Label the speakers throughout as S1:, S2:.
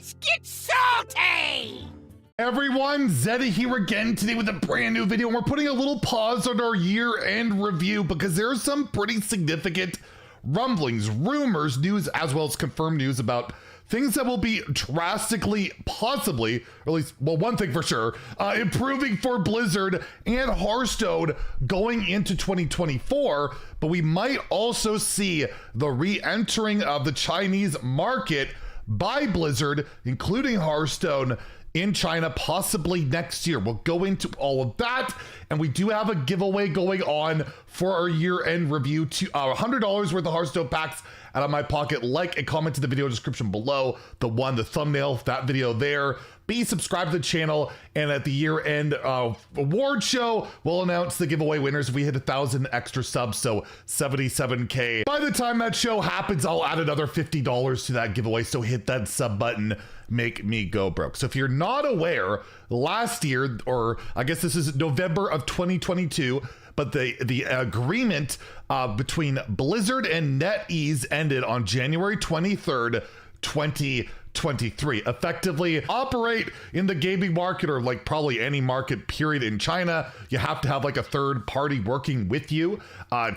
S1: Let's get salty!
S2: Everyone, Zeddy here again today with a brand new video. We're putting a little pause on our year-end review because there are some pretty significant rumblings, rumors, news, as well as confirmed news about things that will be drastically, possibly, or at least, well, one thing for sure, improving for Blizzard and Hearthstone going into 2024, but we might also see the re-entering of the Chinese market by Blizzard, including Hearthstone, in China, possibly next year. We'll go into all of that, and we do have a giveaway going on for our year-end review to $100 worth of Hearthstone packs out of my pocket. Like and comment in the video description below, the thumbnail, that video there. Be subscribed to the channel, and at the year-end award show, we'll announce the giveaway winners. We hit 1,000 extra subs, so 77K. By the time that show happens, I'll add another $50 to that giveaway, so hit that sub button, make me go broke. So if you're not aware, last year, or I guess this is November of 2022, but the agreement between Blizzard and NetEase ended on January 23rd, 2023. Effectively operate in the gaming market, or like probably any market period in China, you have to have like a third party working with you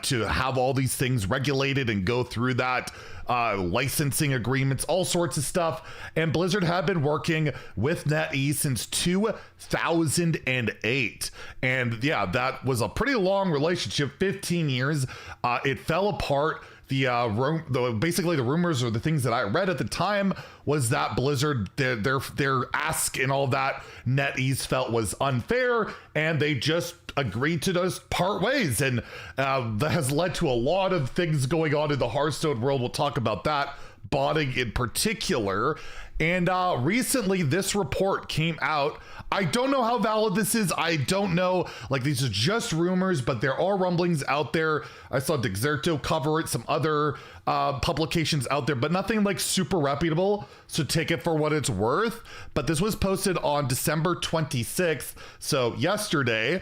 S2: to have all these things regulated and go through that licensing agreements, all sorts of stuff. And Blizzard had been working with NetEase since 2008. And yeah, that was a pretty long relationship, 15 years. It fell apart. Basically the rumors or the things that I read at the time was that Blizzard, their ask and all that, NetEase felt was unfair, and they just agreed to just part ways. And that has led to a lot of things going on in the Hearthstone world. We'll talk about that, botting in particular. And recently this report came out. I don't know how valid this is. I don't know. Like, these are just rumors, but there are rumblings out there. I saw Dexerto cover it, some other publications out there, but nothing like super reputable. So take it for what it's worth. But this was posted on December 26th. So yesterday,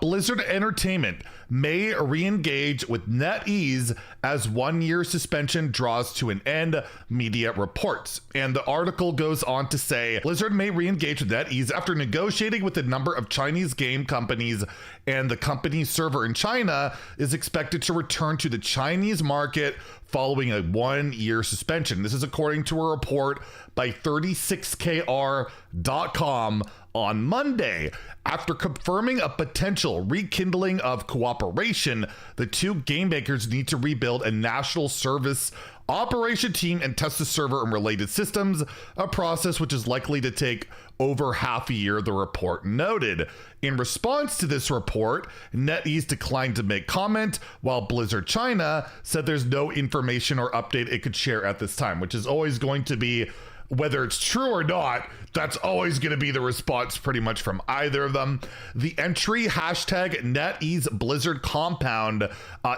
S2: Blizzard Entertainment may re-engage with NetEase as 1 year suspension draws to an end, media reports. And the article goes on to say, Blizzard may re-engage with NetEase after negotiating with a number of Chinese game companies, and the company's server in China is expected to return to the Chinese market following a 1 year suspension. This is according to a report by 36kr.com on Monday. After confirming a potential rekindling of cooperation, the two game makers need to rebuild a national service operation team and test the server and related systems, a process which is likely to take over half a year, the report noted. In response to this report, NetEase declined to make comment, while Blizzard China said there's no information or update it could share at this time, which is always going to be, whether it's true or not, that's always going to be the response pretty much from either of them. The entry hashtag NetEase Blizzard Compound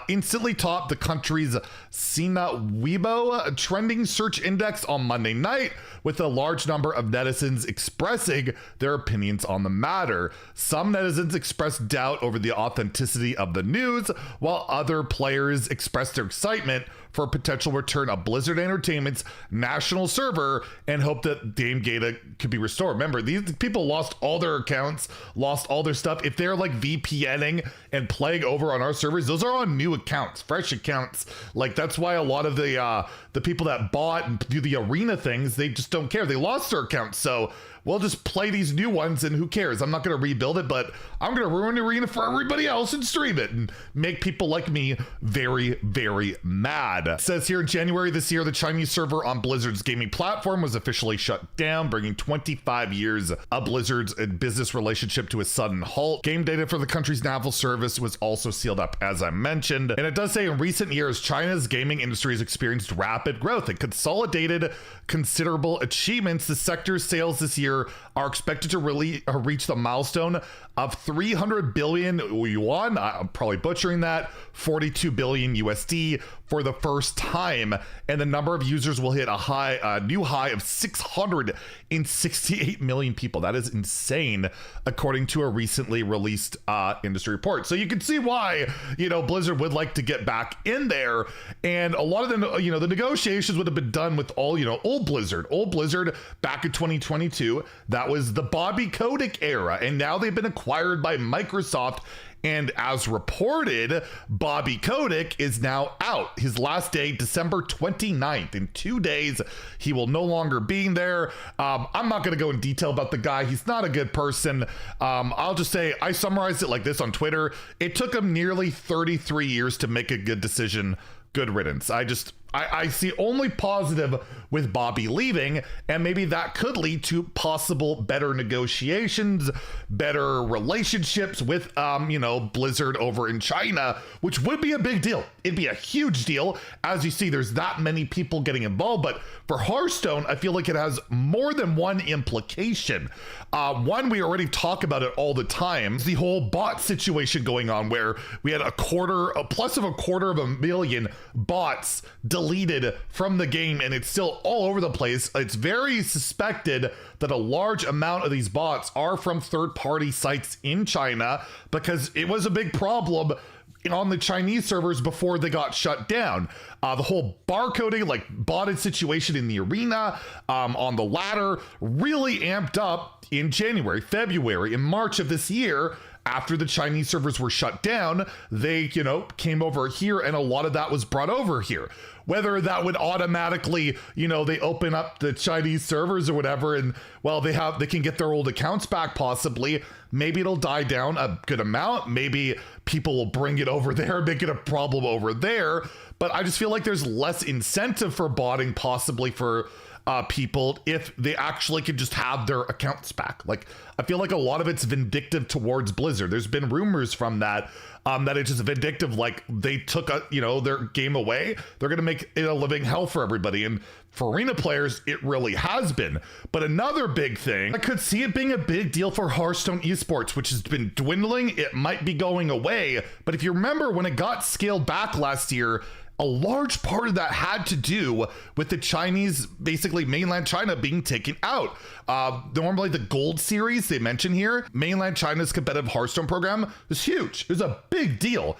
S2: instantly topped the country's Sina Weibo trending search index on Monday night, with a large number of netizens expressing their opinions on the matter. Some netizens expressed doubt over the authenticity of the news, while other players expressed their excitement for a potential return of Blizzard Entertainment's national server and hope that game data could be restored. Remember, these people lost all their accounts, lost all their stuff. If they're like VPNing and playing over on our servers, those are on new accounts, fresh accounts. Like, that's why a lot of the people that bought and do the arena things, they just don't care. They lost their accounts. So we'll just play these new ones, and who cares? I'm not going to rebuild it, but I'm going to ruin the arena for everybody else and stream it and make people like me very, very mad. It says here, in January this year, the Chinese server on Blizzard's gaming platform was officially shut down, bringing 25 years of Blizzard's business relationship to a sudden halt. Game data for the country's naval service was also sealed up, as I mentioned. And it does say, in recent years, China's gaming industry has experienced rapid growth and consolidated considerable achievements. The sector's sales this year are expected to really reach the milestone of 300 billion yuan, I'm probably butchering that, 42 billion USD, for the first time, and the number of users will hit a new high of 668 million people. That is insane, according to a recently released industry report. So you can see why, Blizzard would like to get back in there, and a lot of the, the negotiations would have been done with all, old Blizzard back in 2022. That was the Bobby Kotick era, and now they've been acquired by Microsoft. And as reported, Bobby Kotick is now out. His last day, December 29th. In 2 days, he will no longer be there. I'm not going to go in detail about the guy. He's not a good person. I'll just say I summarized it like this on Twitter. It took him nearly 33 years to make a good decision. Good riddance. I see only positive with Bobby leaving, and maybe that could lead to possible better negotiations, better relationships with, Blizzard over in China, which would be a big deal. It'd be a huge deal. As you see, there's that many people getting involved, but for Hearthstone, I feel like it has more than one implication. One, we already talk about it all the time, the whole bot situation going on where we had plus of a quarter of a million bots deleted from the game, and it's still all over the place. It's very suspected that a large amount of these bots are from third-party sites in China, because it was a big problem on the Chinese servers before they got shut down. The whole barcoding, botted situation in the arena, on the ladder, really amped up in January, February, and March of this year. After the Chinese servers were shut down, they, came over here, and a lot of that was brought over here. Whether that would automatically, they open up the Chinese servers or whatever, and they can get their old accounts back possibly. Maybe it'll die down a good amount. Maybe people will bring it over there, make it a problem over there. But I just feel like there's less incentive for botting possibly for people if they actually could just have their accounts back. I feel like a lot of it's vindictive towards Blizzard. There's been rumors from that it's just vindictive, they took their game away. They're gonna make it a living hell for everybody, and for arena players it really has been. But another big thing, I could see it being a big deal for Hearthstone esports, which has been dwindling. It might be going away, but if you remember when it got scaled back last year, a large part of that had to do with the Chinese, basically mainland China, being taken out. Normally the gold series they mention here, mainland China's competitive Hearthstone program, is huge. It was a big deal.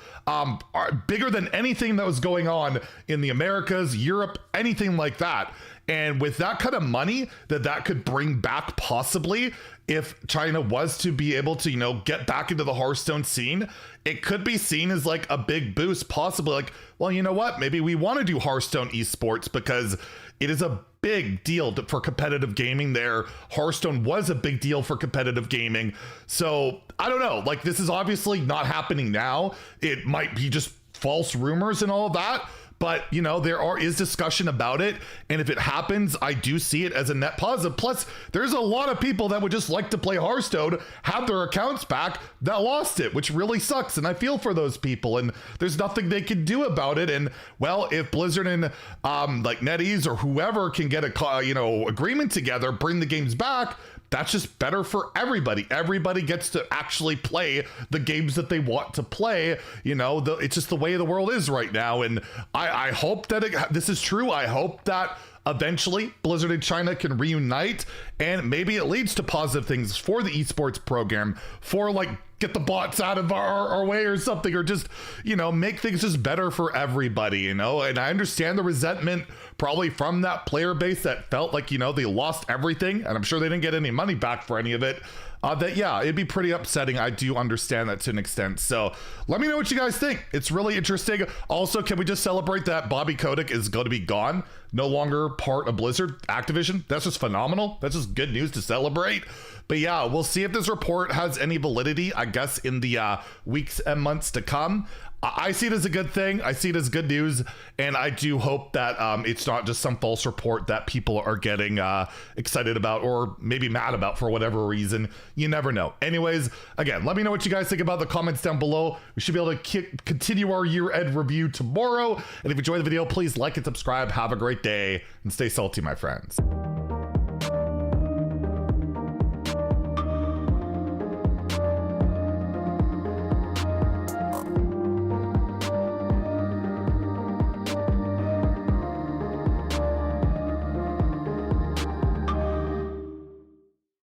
S2: Bigger than anything that was going on in the Americas, Europe, anything like that. And with that kind of money that could bring back possibly, if China was to be able to, get back into the Hearthstone scene, it could be seen as a big boost, possibly well, you know what? Maybe we want to do Hearthstone esports because it is a big deal for competitive gaming there. Hearthstone was a big deal for competitive gaming. So I don't know, this is obviously not happening now. It might be just false rumors and all of that. But, there is discussion about it. And if it happens, I do see it as a net positive. Plus, there's a lot of people that would just like to play Hearthstone, have their accounts back, that lost it, which really sucks. And I feel for those people. And there's nothing they can do about it. And, if Blizzard and NetEase or whoever can get a, agreement together, bring the games back, that's just better for everybody. Everybody gets to actually play the games that they want to play. It's just the way the world is right now. And I hope that this is true. I hope that eventually Blizzard and China can reunite, and maybe it leads to positive things for the esports program, for get the bots out of our way or something, or just, make things just better for everybody, and I understand the resentment probably from that player base that felt like, they lost everything, and I'm sure they didn't get any money back for any of it. It'd be pretty upsetting. I do understand that to an extent. So let me know what you guys think. It's really interesting. Also, can we just celebrate that Bobby Kotick is going to be gone? No longer part of Blizzard, Activision. That's just phenomenal. That's just good news to celebrate. But yeah, we'll see if this report has any validity, I guess, in the weeks and months to come. I see it as a good thing. I see it as good news. And I do hope that it's not just some false report that people are getting excited about or maybe mad about for whatever reason. You never know. Anyways, again, let me know what you guys think about the comments down below. We should be able to continue our year-end review tomorrow. And if you enjoyed the video, please like and subscribe. Have a great day and stay salty, my friends.